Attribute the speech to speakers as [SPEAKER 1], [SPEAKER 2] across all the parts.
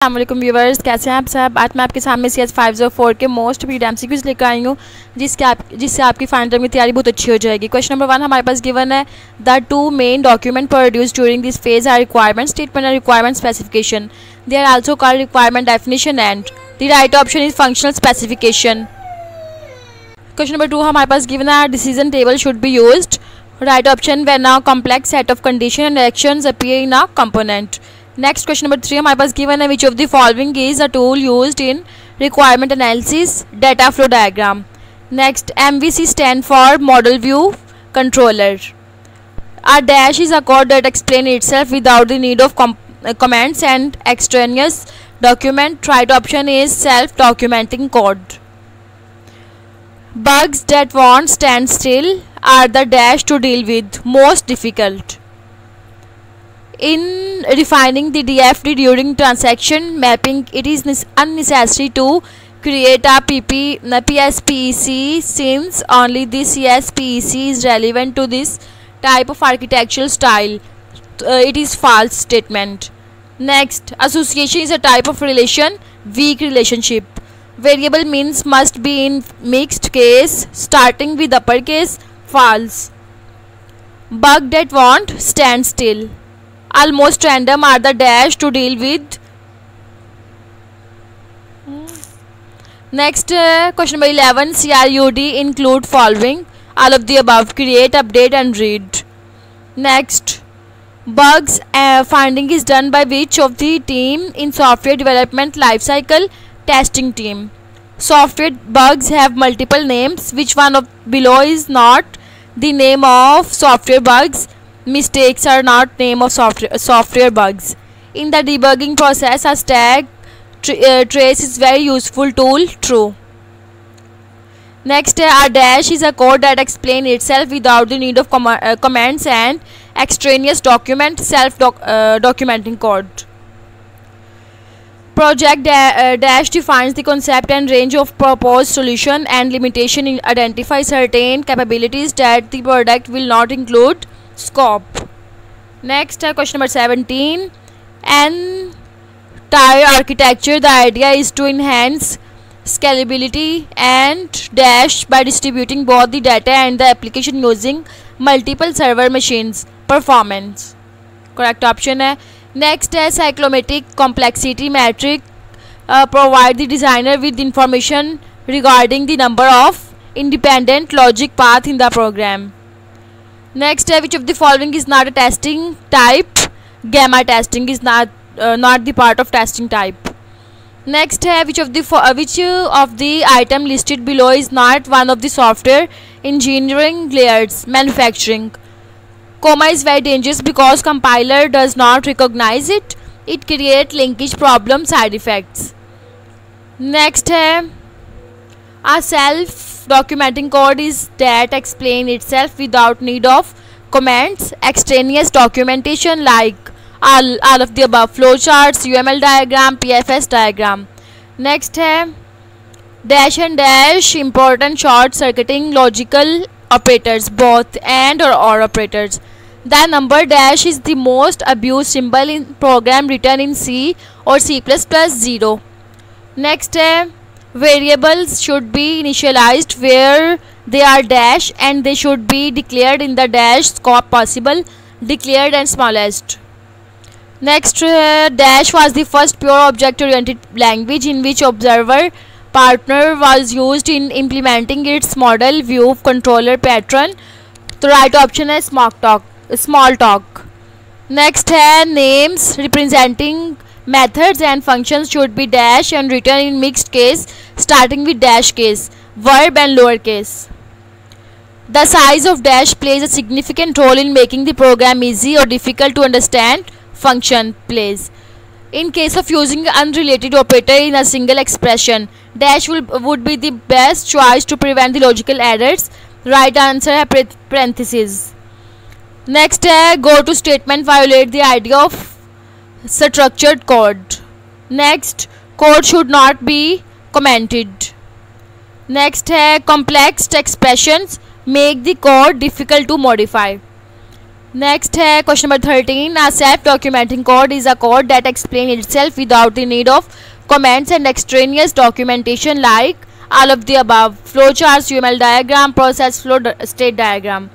[SPEAKER 1] अस्सलाम व्यूवर्स, कैसे हैं आप सब। आज मैं आपके सामने cs504 के मोस्ट रीड MCQs लेकर आई हूँ जिससे आपकी फाइनल टर्म की तैयारी बहुत अच्छी हो जाएगी। क्वेश्चन नंबर 1 हमारे पास गिवन है, the two main document produce during this phase are requirement statement and requirement specification. They are also called requirement definition and the right option is functional specification. Question number 2 हमारे पास given है, decision table should be used. Right option, when a complex set of condition and actions appear in a component. Next, question number 3 हमारे पास given है, which of the following is a tool used in requirement analysis? Data flow diagram. Next, MVC stand for model view controller. A dash is a code that explains itself without the need of comments and extraneous document. Right option is self-documenting code. Bugs that won't stand still are the dash to deal with most difficult. In refining the DFD during transaction mapping, it is unnecessary to create a PSPEC since only the CSPEC is relevant to this type of architectural style. It is false statement. Next, association is a type of relation, weak relationship. Variable means must be in mixed case starting with uppercase, false. Bug that won't stand still. Almost random are the dash to deal with. Next, question number 11, CRUD include following: all of the above, create, update and read. Next, bugs finding is done by which of the team in software development lifecycle? Testing team. Software bugs have multiple names. Which one of below is not the name of software bugs? Mistakes are not name of software bugs. In the debugging process, a stack trace is very useful tool. True. Next, a dash is a code that explains itself without the need of comments and extraneous document. Documenting code. Project dash defines the concept and range of proposed solution and limitation identify certain capabilities that the product will not include. Scope. Next, question number 17, entire architecture, the idea is to enhance scalability and dash by distributing both the data and the application using multiple server machines. Performance. Correct option है. Next है, cyclomatic complexity metric provide the designer with information regarding the number of independent logic path in the program. Next, which of the following is not a testing type? Gamma testing is not the part of testing type. Next, which of the item listed below is not one of the software engineering layers? Manufacturing. Comma is very dangerous because compiler does not recognize it. It creates linkage problem side effects. Next, a self-documenting code is that explain itself without need of comments. Extraneous documentation like all of the above: flowcharts, UML diagram, PFS diagram. Next है, dash and dash important short circuiting logical operators, both and or operators. The number dash is the most abused symbol in program written in C or C++. 0. Next है, variables should be initialized where they are dash and they should be declared in the dash scope possible, declared and smallest. Next, dash was the first pure object oriented language in which observer partner was used in implementing its model view controller pattern. The right option is small talk. Next है, names representing methods and functions should be dash and written in mixed case starting with dash case, verb and lowercase. The size of dash plays a significant role in making the program easy or difficult to understand. Function plays. In case of using unrelated operator in a single expression, dash would be the best choice to prevent the logical errors. Right answer है parentheses. Next है, go to statement violate the idea of structured code. Next, code should not be commented. Next है, complex expressions make the code difficult to modify. Next है question number 13. A self-documenting code is a code that explains itself without the need of comments and extraneous documentation like all of the above. Flowcharts, UML diagram, process flow state diagram.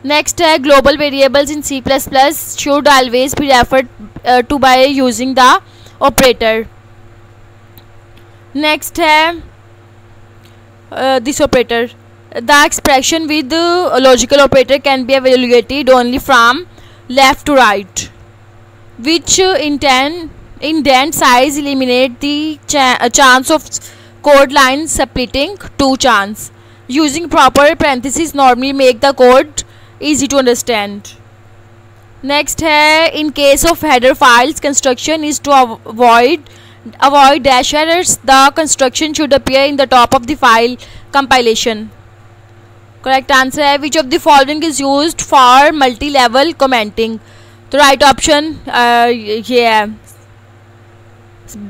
[SPEAKER 1] Next है global variables in C++ should always be referred to by using the operator. Next है this operator. The expression with the logical operator can be evaluated only from left to right, which indent size eliminate the chance of code line splitting to chance. Using proper parentheses normally make the code easy to understand. Next है in case of header files construction is to avoid dash errors. The construction should appear in the top of the file compilation. Correct answer है which of the following is used for multi-level commenting. तो right option ये है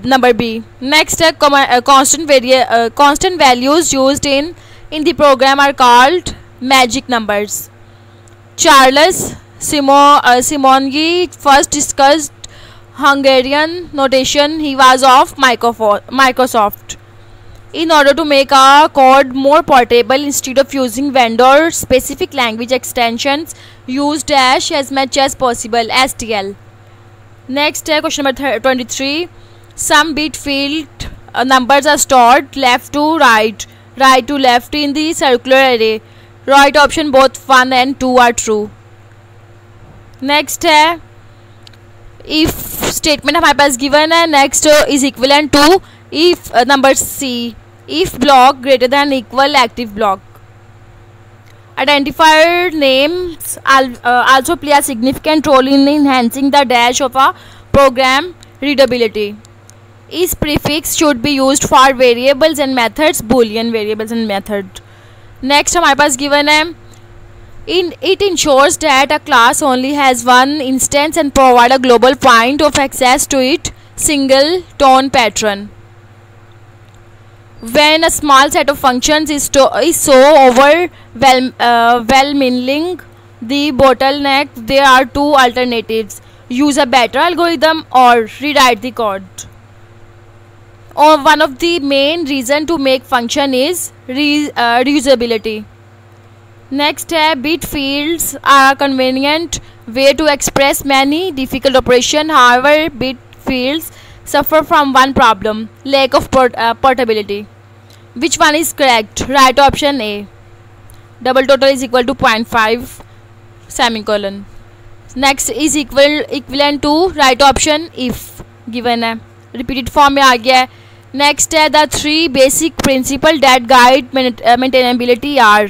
[SPEAKER 1] number B. Next है constant values used in the program are called magic numbers. Charles Simonyi first discussed Hungarian notation. He was of Microsoft. In order to make our code more portable, instead of using vendor specific language extensions, use dash as much as possible, STL. Next question number 23. Some bit field numbers are stored left to right, right to left in the circular array. Right option both 1 and 2 are true. Next है if statement हमारे पास given है. Next is equivalent to if number C, if block greater than equal active block. Identifier names also play a significant role in enhancing the dash of a program readability. Is prefix should be used for variables and methods, boolean variables and method. Next हमारे पास given है it ensures that a class only has one instance and provide a global point of access to its single tone pattern. When a small set of functions is so overwhelming the bottleneck, there are two alternatives: use a better algorithm or rewrite the code. Or one of the main reason to make function is reusability. Next है bit fields are a convenient way to express many difficult operations. However, bit fields suffer from one problem: lack of portability. Which one is correct? Right option A. Double total is equal to 0.5 semicolon. Next is equivalent to right option if given है repeated form में आ गया है. Next है the three basic principles that guide maintainability are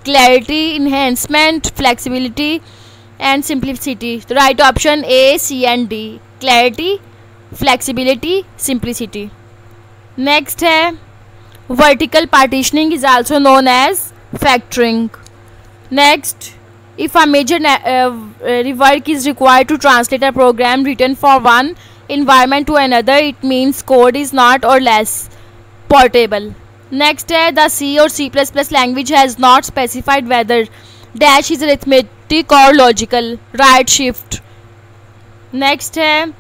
[SPEAKER 1] clarity, enhancement, flexibility and simplicity. The right option A, C and D. Clarity, flexibility, simplicity. Next है vertical partitioning is also known as factoring. Next, if a major rework is required to translate a program written for one environment to another, it means code is not or less portable. Next है the C or C++ language has not specified whether dash is arithmetic or logical. Right shift. Next है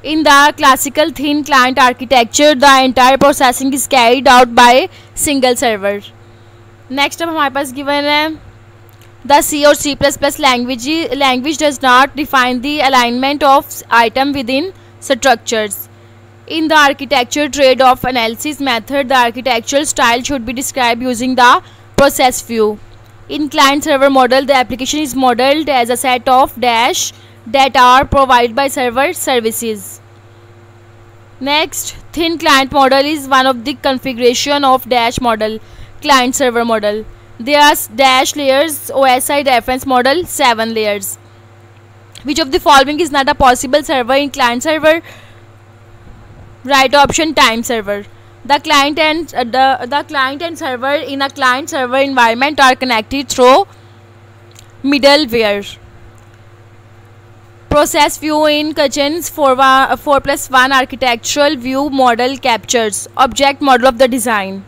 [SPEAKER 1] in the classical thin client architecture the entire processing is carried out by single server. Next अब हमारे पास given है the C or C++ language does not define the alignment of item within structures. In the architecture trade-off analysis method, the architectural style should be described using the process view. In client-server model, the application is modeled as a set of dash that are provided by server services. Next, thin client model is one of the configuration of dash model, client-server model. There are dash layers, OSI reference model, 7 layers. Which of the following is not a possible server in client-server? Right option time server. The client and server in a client server environment are connected through middleware. Process view in Kachin's 4+1 architectural view model captures object model of the design.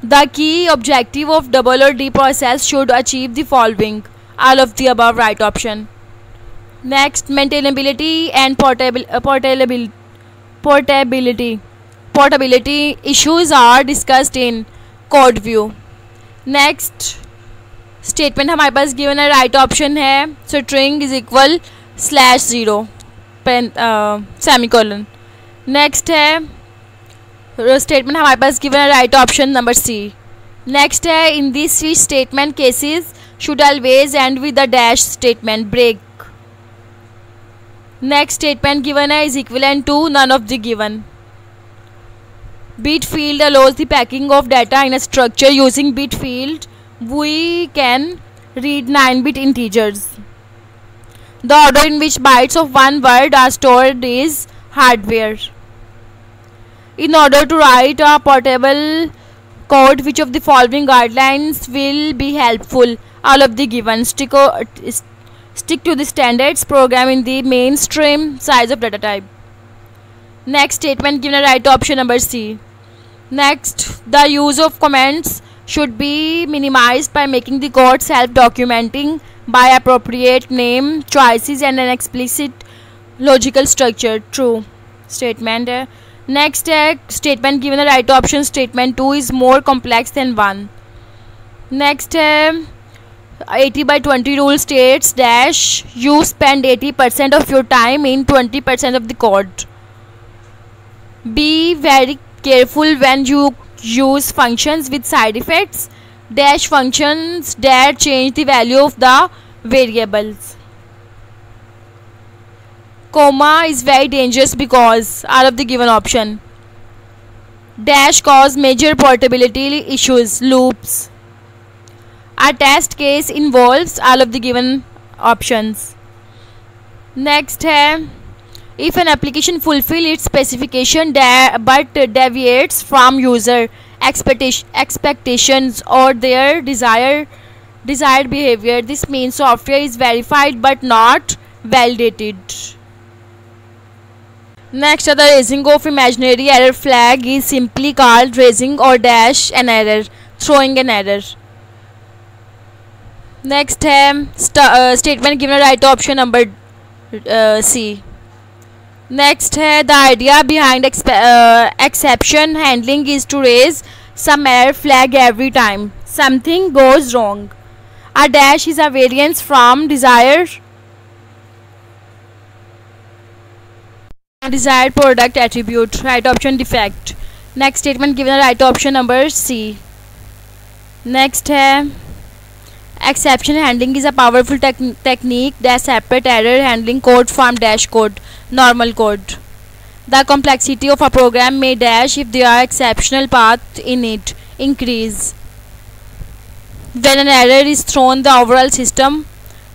[SPEAKER 1] The key objective of double or D process should achieve the following: All of the above right option. Next, maintainability and portability issues are discussed in code view. Next, statement हमारे पास given है right option है string is equal /0 semicolon. Next है statement हमारे पास given है right option number C. Next है in this switch statement cases should always end with the dash statement break. Next statement given है is equivalent to none of the given. Bit field allows the packing of data in a structure. Using bit field we can read 9-bit integers. The order in which bytes of one word are stored is hardware. In order to write a portable code, which of the following guidelines will be helpful? All of the given. Stick to the standards. Program in the mainstream size of data type. Next statement given a right option number C. Next, the use of comments should be minimized by making the code self-documenting by appropriate name choices and an explicit logical structure. True statement. Next statement given the right option statement 2 is more complex than 1. Next 80/20 rule states dash you spend 80% of your time in 20% of the code. Be very careful when you use functions with side effects. Dash functions that change the value of the variables. Comma is very dangerous because all of the given option. Dash cause major portability issues. Loops. A test case involves all of the given options. Next है if an application fulfills its specification but deviates from user expectations or their desired behavior, this means software is verified but not validated. Next, the raising of imaginary error flag is simply called raising or dash an error, throwing an error. Next है statement given a right option number C. Next है the idea behind exception handling is to raise some error flag every time something goes wrong. A dash is a variance from desired product attribute. Right option defect. Next statement given a right option number C. Next है exception handling is a powerful technique that separates error handling code from dash code, normal code. The complexity of a program may dash if there are exceptional paths in it increase. When an error is thrown, the overall system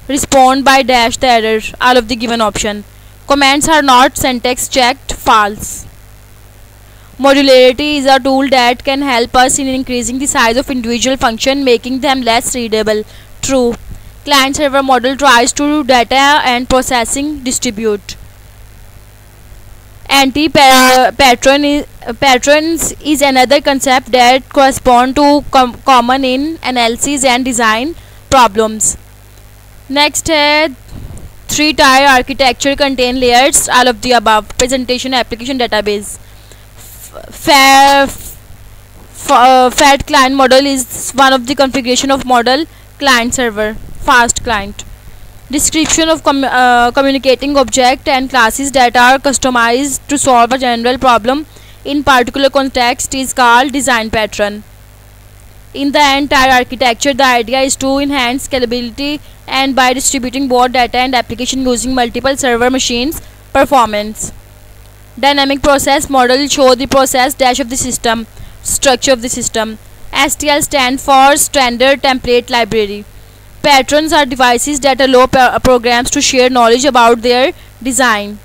[SPEAKER 1] responds by dash the error. All of the given option. Comments are not syntax checked. False. Modularity is a tool that can help us in increasing the size of individual functions, making them less readable. True. Client-server model tries to do data and processing distribute. Anti-patterns is another concept that corresponds to common in analysis and design problems. Next है 3-tier architecture contain layers. All of the above. Presentation, application, database. Fat client model is one of the configuration of model client server. Fast client. Description of communicating object and classes that are customized to solve a general problem in particular context is called design pattern. In the entire architecture, the idea is to enhance scalability and by distributing both data and application using multiple server machines performance. Dynamic process model show the process dash of the system, structure of the system. STL stand for standard template library. Patterns are devices that allow programs to share knowledge about their design.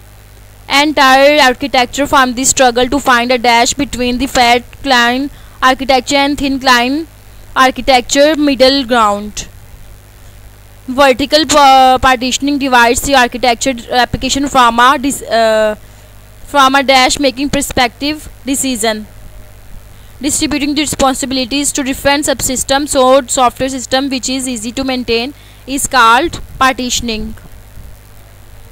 [SPEAKER 1] Entire architecture from the struggle to find a dash between the fat client architecture and thin client architecture middle ground. Vertical partitioning divides the architecture application from a dash making perspective decision. Distributing the responsibilities to different subsystems so software system which is easy to maintain is called partitioning.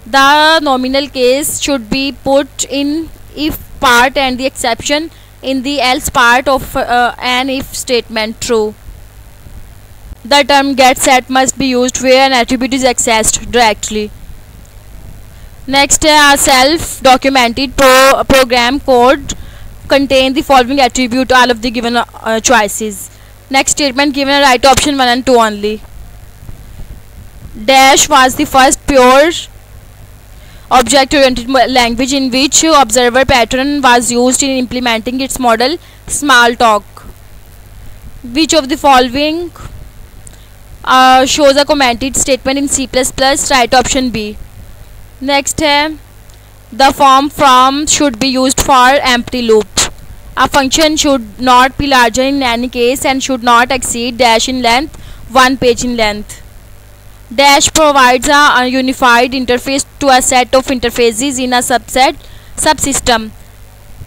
[SPEAKER 1] The nominal case should be put in if part and the exception in the else part of an if statement true. The term getSet must be used where an attribute is accessed directly. Next, a self-documented program code contain the following attribute, all of the given choices. Next statement given a right option 1 and 2 only. Dash was the first pure object-oriented language in which observer pattern was used in implementing its model Smalltalk. Which of the following shows a commented statement in C++? Right option B. Next, the form from should be used for empty loop. A function should not be larger in any case and should not exceed dash in length 1 page in length. Dash provides a unified interface to a set of interfaces in a subsystem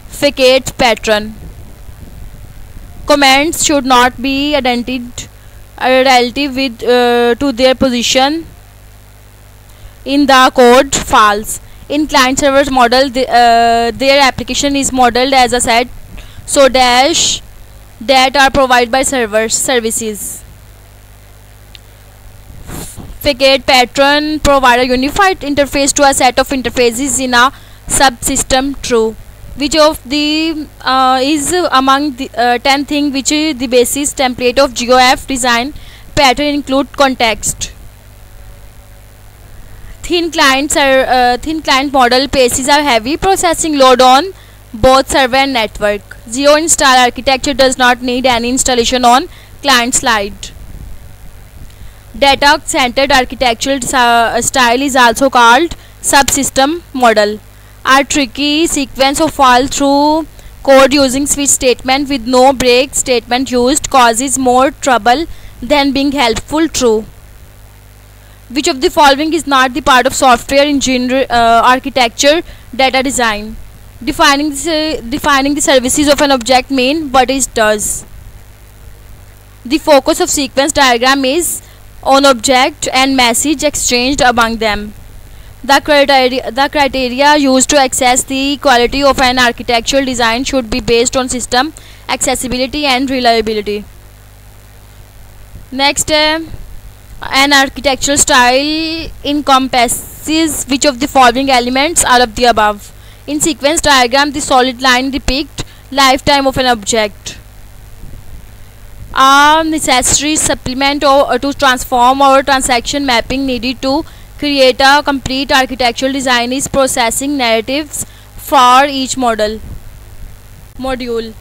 [SPEAKER 1] facade pattern. Comments should not be identified relative with to their position in the code. False. In client server model, their application is modeled as a set, so dash that are provided by services. Facade pattern provide a unified interface to a set of interfaces in a subsystem. True. Which of the is among the 10 things which is the basis template of GeoF design pattern include context. Thin client model paces a heavy processing load on both server and network. Zero install architecture does not need any installation on client side. Data centered architectural style is also called subsystem model. A tricky sequence of fall through code using switch statement with no break statement used causes more trouble than being helpful. True. Which of the following is not the part of software engineering architecture? Data design. Defining the services of an object mean what it does. The focus of sequence diagram is on object and message exchanged among them. The criteria used to assess the quality of an architectural design should be based on system accessibility and reliability. Next, an architectural style encompasses which of the following elements are of the above. In sequence diagram, the solid line depicts lifetime of an object. A necessary supplement to transform or transaction mapping needed to create a complete architectural design is processing narratives for each module.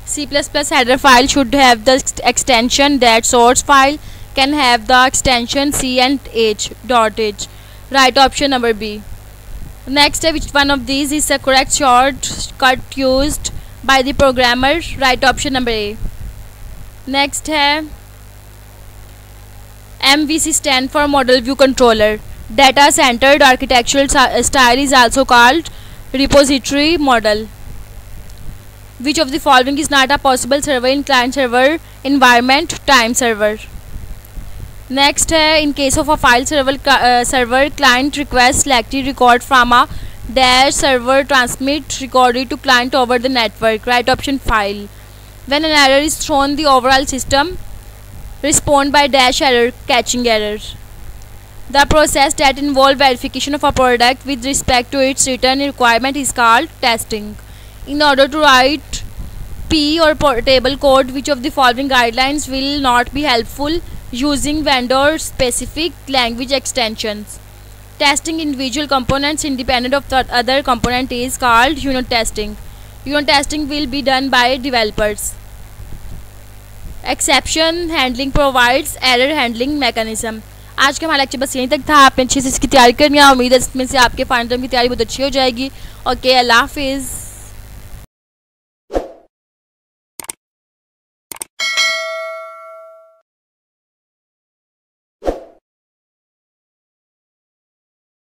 [SPEAKER 1] C++ header file should have the extension that source file can have the extension C and H. Right option number B. Next, which one of these is the correct shortcut used by the programmer? Right option number A. Next है MVC stand for model view controller. Data centered architectural style is also called repository model. Which of the following is not a possible server in client server environment? Time server. Next है in case of a file server client request selected record from a dash server transmit recorded to client over the network. Right option file. When an error is thrown, the overall system respond by dash error catching error. The process that involves verification of a product with respect to its return requirement is called testing. In order to write P or portable code, which of the following guidelines will not be helpful? Using vendor specific language extensions. Testing individual components independent of the other component is called unit testing. Unit testing will be done by developers. Exception handling provides error handling mechanism. आज का हमारा lecture बस यहीं तक था. आपने अच्छे से इसकी तैयारी करनी है. उम्मीद है इसमें से आपके फाइनल टर्म की तैयारी बहुत अच्छी हो जाएगी. ओके, अल्लाह हाफिज़.